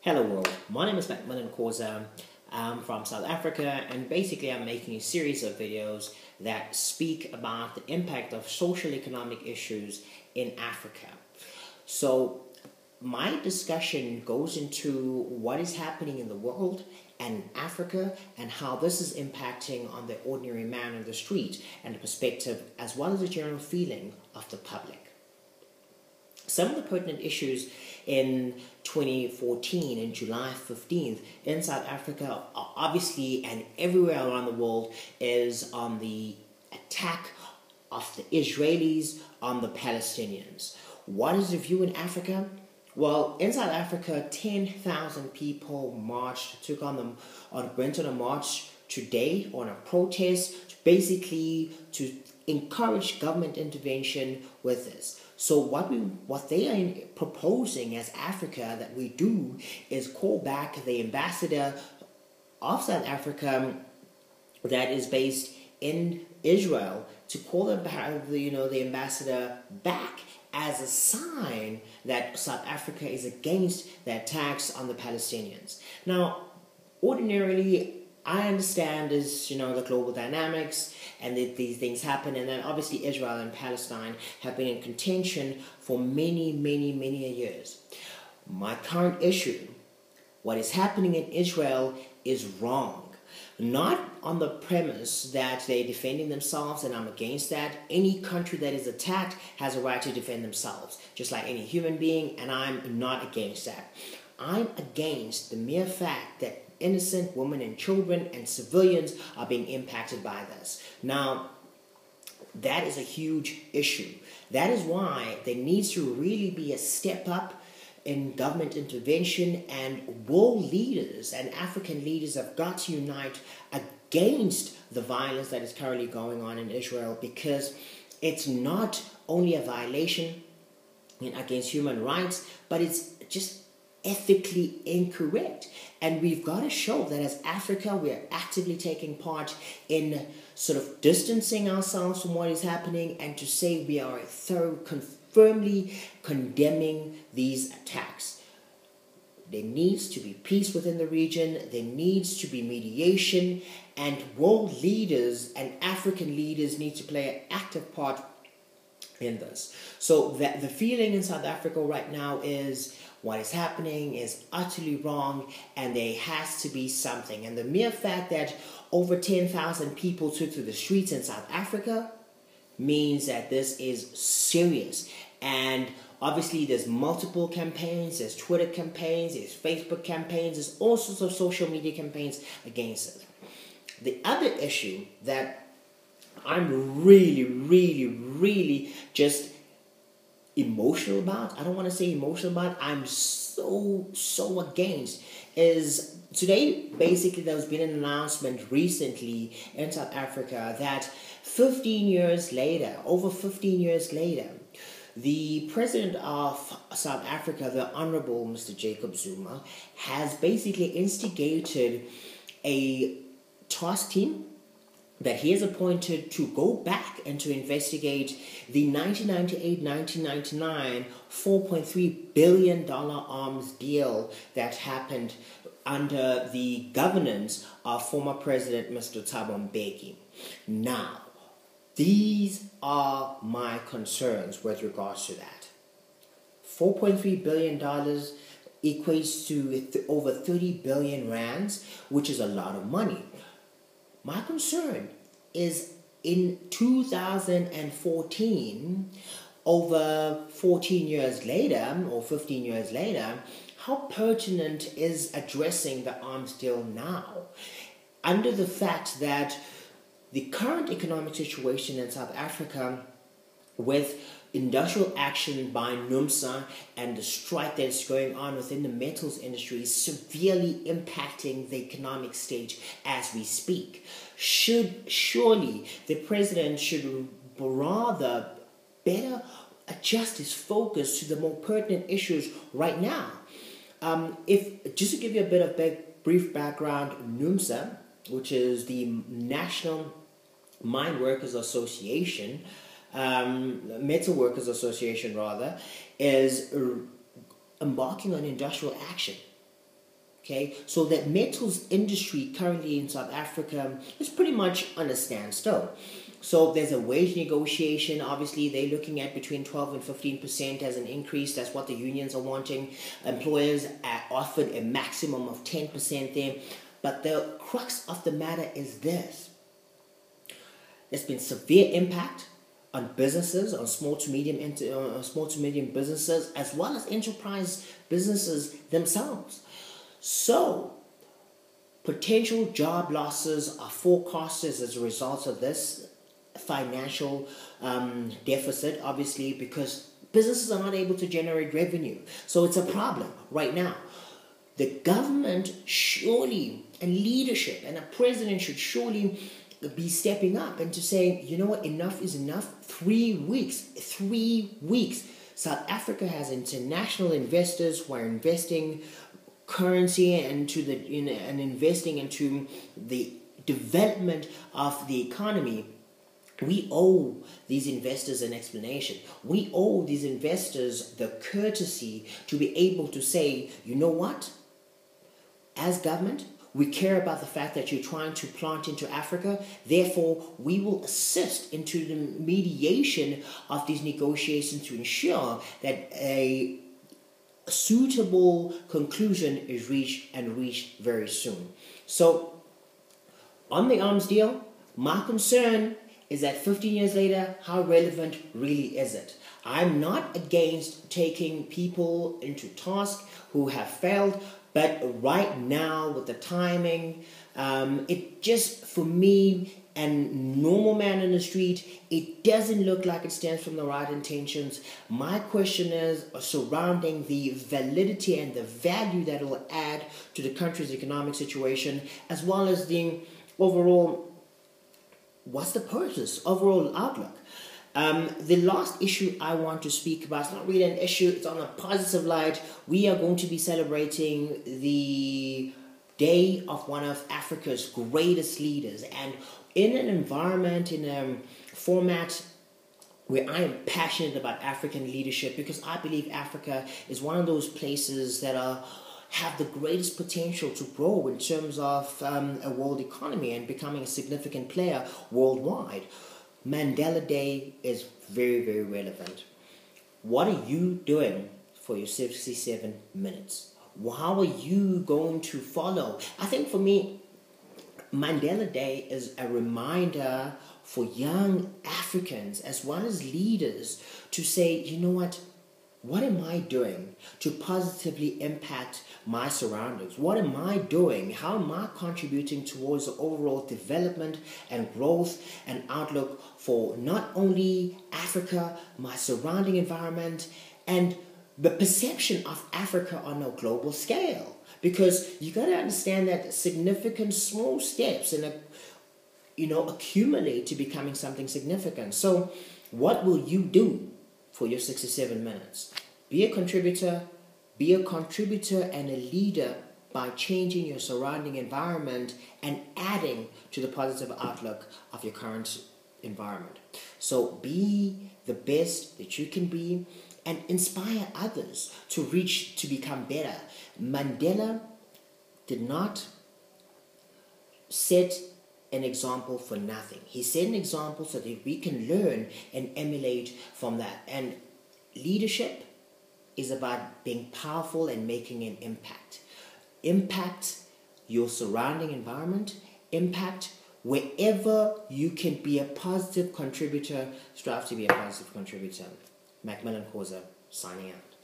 Hello world, my name is McMillan Khoza. I'm from South Africa, and basically I'm making a series of videos that speak about the impact of social economic issues in Africa. So my discussion goes into what is happening in the world and in Africa and how this is impacting on the ordinary man on the street and the perspective as well as the general feeling of the public. Some of the pertinent issues in 2014, in July 15th, in South Africa, obviously and everywhere around the world, is on the attack of the Israelis on the Palestinians. What is the view in Africa? Well, in South Africa, 10,000 people went on a march today on a protest, basically to encourage government intervention with this. So what they are proposing as Africa that we do is call back the ambassador of South Africa that is based in Israel, to call the ambassador back as a sign that South Africa is against the attacks on the Palestinians. Now, ordinarily, I understand the global dynamics and that these things happen, and then obviously Israel and Palestine have been in contention for many years. My current issue, what is happening in Israel is wrong. Not on the premise that they're defending themselves, and I'm against that. Any country that is attacked has a right to defend themselves, just like any human being, and I'm not against that. I'm against the mere fact that innocent women and children and civilians are being impacted by this. Now, that is a huge issue. That is why there needs to really be a step up in government intervention, and world leaders and African leaders have got to unite against the violence that is currently going on in Israel, because it's not only a violation against human rights, but it's just ethically incorrect. And we've got to show that as Africa, we are actively taking part in sort of distancing ourselves from what is happening, and to say we are firmly condemning these attacks. There needs to be peace within the region, there needs to be mediation, and world leaders and African leaders need to play an active part in this. So that the feeling in South Africa right now is what is happening is utterly wrong, and there has to be something. And the mere fact that over 10,000 people took to the streets in South Africa means that this is serious. And obviously there's multiple campaigns, there's Twitter campaigns, there's Facebook campaigns, there's all sorts of social media campaigns against it. The other issue that I'm really just emotional about, I don't want to say emotional about, I'm so against, is today basically there's been an announcement recently in South Africa that 15 years later, over 15 years later, the president of South Africa, the Honorable Mr. Jacob Zuma, has basically instigated a task team that he has appointed to go back and to investigate the 1998-1999 $4.3 billion arms deal that happened under the governance of former President Mr. Thabo Mbeki. Now, these are my concerns with regards to that. $4.3 billion equates to over 30 billion rands, which is a lot of money. My concern is in 2014, over 14 years later, or 15 years later, how pertinent is addressing the arms deal now, under the fact that the current economic situation in South Africa, with industrial action by NUMSA and the strike that is going on within the metals industry, is severely impacting the economic stage as we speak. Surely the president should rather better adjust his focus to the more pertinent issues right now. Just to give you a bit of brief background, NUMSA, which is the National Mine Workers Association, Metal Workers Association rather, is embarking on industrial action Okay, so the metals industry currently in South Africa is pretty much on a standstill. So there's a wage negotiation. Obviously, they're looking at between 12 and 15% as an increase. That's what the unions are wanting. Employers are offered a maximum of 10% there. But the crux of the matter is this. There's been severe impact on businesses, on small to medium businesses, as well as enterprise businesses themselves. So, potential job losses are forecasted as a result of this financial deficit, obviously, because businesses are not able to generate revenue. So it's a problem right now. The government surely, and leadership, and a president should surely be stepping up and to say, you know what, enough is enough. 3 weeks. South Africa has international investors who are investing currency and investing into the development of the economy. We owe these investors an explanation. We owe these investors the courtesy to be able to say, you know what? As government, we care about the fact that you're trying to plant into Africa. Therefore, we will assist into the mediation of these negotiations to ensure that a suitable conclusion is reached very soon. So, on the arms deal, my concern is that 15 years later, how relevant really is it? I'm not against taking people into task who have failed, but right now with the timing, it just, for me, and normal man in the street, it doesn't look like it stems from the right intentions. My question is surrounding the validity and the value that it will add to the country's economic situation, as well as the overall, what's the purpose, overall outlook. The last issue I want to speak about, it's not really an issue, it's on a positive light. We are going to be celebrating the day of one of Africa's greatest leaders. And in an environment, in a format where I am passionate about African leadership, because I believe Africa is one of those places that have the greatest potential to grow in terms of a world economy and becoming a significant player worldwide. Mandela Day is very, very relevant. What are you doing for your 67 minutes? How are you going to follow? I think for me, Mandela Day is a reminder for young Africans as well as leaders to say, you know what am I doing to positively impact my surroundings? What am I doing? How am I contributing towards the overall development and growth and outlook for not only Africa, my surrounding environment, and the perception of Africa on a global scale? Because you got to understand that significant small steps accumulate to becoming something significant. So what will you do for your 67 minutes? Be a contributor and a leader by changing your surrounding environment and adding to the positive outlook of your current environment. So be the best that you can be and inspire others to become better. Mandela did not set an example for nothing. He set an example so that we can learn and emulate from that. And leadership is about being powerful and making an impact. Impact your surrounding environment. Impact wherever you can be a positive contributor. Strive to be a positive contributor. McMillan Khoza, signing out.